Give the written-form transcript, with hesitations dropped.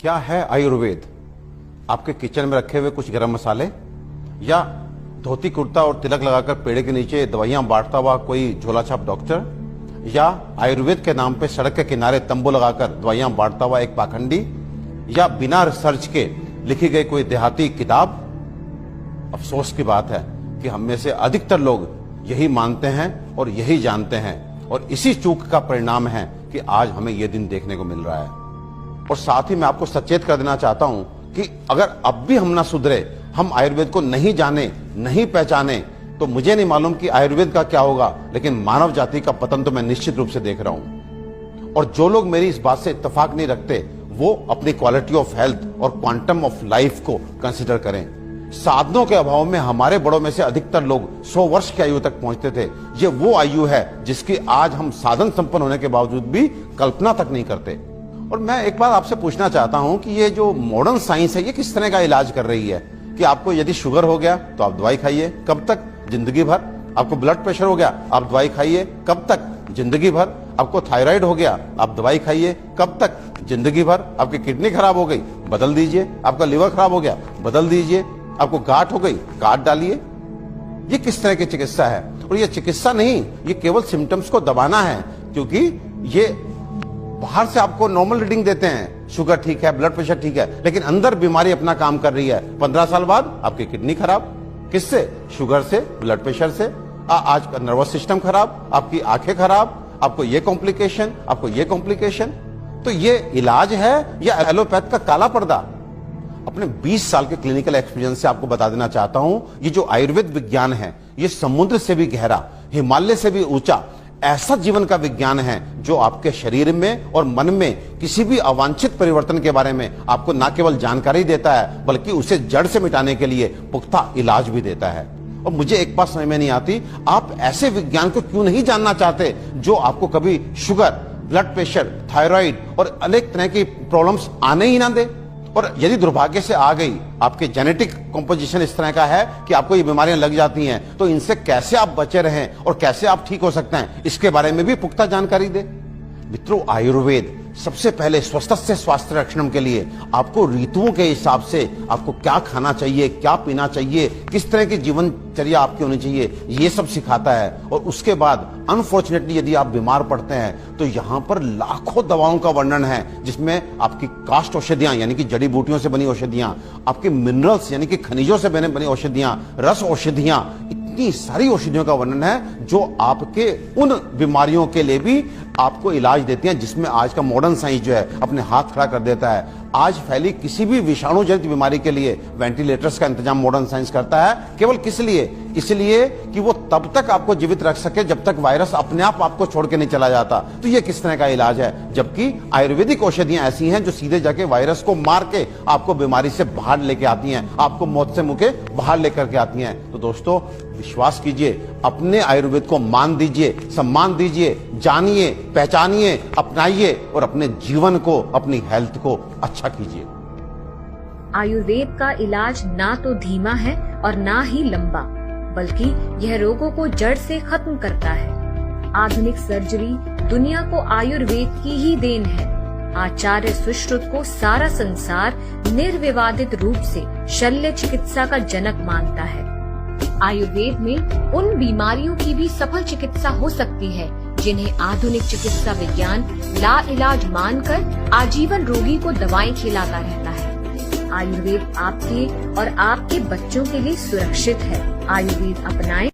क्या है आयुर्वेद? आपके किचन में रखे हुए कुछ गरम मसाले, या धोती कुर्ता और तिलक लगाकर पेड़ के नीचे दवाइयां बांटता हुआ कोई झोला छाप डॉक्टर, या आयुर्वेद के नाम पे सड़क के किनारे तंबू लगाकर दवाइयां बांटता हुआ एक पाखंडी, या बिना रिसर्च के लिखी गई कोई देहाती किताब? अफसोस की बात है कि हम में से अधिकतर लोग यही मानते हैं और यही जानते हैं, और इसी चूक का परिणाम है कि आज हमें यह दिन देखने को मिल रहा है। और साथ ही मैं आपको सचेत कर देना चाहता हूं कि अगर अब भी हम ना सुधरे, हम आयुर्वेद को नहीं जाने, नहीं पहचाने, तो मुझे नहीं मालूम कि आयुर्वेद का क्या होगा, लेकिन मानव जाति का पतन तो मैं निश्चित रूप से देख रहा हूं। और जो लोग मेरी इस बात से इत्तेफाक नहीं रखते, वो अपनी क्वालिटी ऑफ हेल्थ और क्वांटम ऑफ लाइफ को कंसिडर करें। साधनों के अभाव में हमारे बड़ों में से अधिकतर लोग 100 वर्ष की आयु तक पहुंचते थे। ये वो आयु है जिसकी आज हम साधन संपन्न होने के बावजूद भी कल्पना तक नहीं करते। और मैं एक बात आपसे पूछना चाहता हूं कि ये जो मॉडर्न साइंस है, ये किस तरह का इलाज कर रही है? कि आपको यदि शुगर हो गया तो आप दवाई खाइए, कब तक? जिंदगी भर। आपको ब्लड प्रेशर हो गया, आप दवाई खाइए, कब तक? जिंदगी भर। आपको थायराइड हो गया, आप दवाई खाइए, कब तक? जिंदगी भर। आपकी किडनी खराब हो गई, बदल दीजिए। आपका लिवर खराब हो गया, बदल दीजिए। आपको गांठ हो गई, गांठ डालिए। ये किस तरह की चिकित्सा है? और ये चिकित्सा नहीं, ये केवल सिम्टम्स को दबाना है, क्योंकि ये बाहर से आपको नॉर्मल रीडिंग देते हैं, शुगर ठीक है, ब्लड प्रेशर ठीक है, लेकिन अंदर बीमारी अपना काम कर रही है। 15 साल बाद आपकी किडनी खराब, किससे? शुगर से, ब्लड प्रेशर से। आज का नर्वस सिस्टम खराब, आपकी आंखें खराब, आपको ये कॉम्प्लिकेशन, आपको ये कॉम्प्लिकेशन। तो ये इलाज है या एलोपैथ का काला पर्दा? अपने 20 साल के क्लिनिकल एक्सपीरियंस से आपको बता देना चाहता हूं, ये जो आयुर्वेद विज्ञान है, ये समुद्र से भी गहरा, हिमालय से भी ऊंचा ऐसा जीवन का विज्ञान है जो आपके शरीर में और मन में किसी भी अवांछित परिवर्तन के बारे में आपको न केवल जानकारी देता है, बल्कि उसे जड़ से मिटाने के लिए पुख्ता इलाज भी देता है। और मुझे एक बात समझ में नहीं आती, आप ऐसे विज्ञान को क्यों नहीं जानना चाहते जो आपको कभी शुगर, ब्लड प्रेशर, थायराइड और अनेक तरह की प्रॉब्लम्स आने ही ना दे? और यदि दुर्भाग्य से आ गई, आपके जेनेटिक कॉम्पोजिशन इस तरह का है कि आपको ये बीमारियां लग जाती हैं, तो इनसे कैसे आप बचे रहें और कैसे आप ठीक हो सकते हैं, इसके बारे में भी पुख्ता जानकारी दे। मित्रों, आयुर्वेद सबसे पहले स्वस्थ स्वास्थ्य रक्षण के लिए आपको ऋतुओं के हिसाब से आपको क्या खाना चाहिए, क्या पीना चाहिए, किस तरह की जीवनचर्या आपकी होनी चाहिए, ये सब सिखाता है। और उसके बाद अनफॉर्चुनेटली यदि आप बीमार पड़ते हैं, तो यहाँ पर लाखों दवाओं का वर्णन है, जिसमें आपकी काष्ठ औषधियां यानी कि जड़ी बूटियों से बनी औषधियां, आपके मिनरल्स यानी कि खनिजों से बनी औषधियां, रस औषधियां, इतनी सारी औषधियों का वर्णन है जो आपके उन बीमारियों के लिए भी आपको इलाज देती हैं, जिसमें आज का मॉडर्न साइंस जो है अपने हाथ खड़ा कर देता है। आज फैली किसी भी विषाणु जनित बीमारी के लिए वेंटिलेटर्स का इंतजाम मॉडर्न साइंस करता है। केवल किस लिए? इसलिए कि वो तब तक आपको जीवित रख सके जब तक वायरस अपने आप आपको छोड़ के नहीं चला जाता। तो ये किस तरह का इलाज है? जबकि आयुर्वेदिक औषधियां ऐसी हैं जो सीधे जाके वायरस को मार के आपको बीमारी से बाहर लेके आती हैं, आपको मौत से मुके बाहर लेकर के आती हैं। तो दोस्तों, विश्वास कीजिए, अपने आयुर्वेद को मान दीजिए, सम्मान दीजिए, जानिए, पहचानिए, अपनाइए और अपने जीवन को, अपनी हेल्थ को अच्छा कीजिए। आयुर्वेद का इलाज ना तो धीमा है और ना ही लंबा, बल्कि यह रोगों को जड़ से खत्म करता है। आधुनिक सर्जरी दुनिया को आयुर्वेद की ही देन है। आचार्य सुश्रुत को सारा संसार निर्विवादित रूप से शल्य चिकित्सा का जनक मानता है। आयुर्वेद में उन बीमारियों की भी सफल चिकित्सा हो सकती है जिन्हें आधुनिक चिकित्सा विज्ञान लाइलाज मानकर आजीवन रोगी को दवाएं खिलाता रहता है। आयुर्वेद आपके और आपके बच्चों के लिए सुरक्षित है। आयुर्वेद अपनाएं।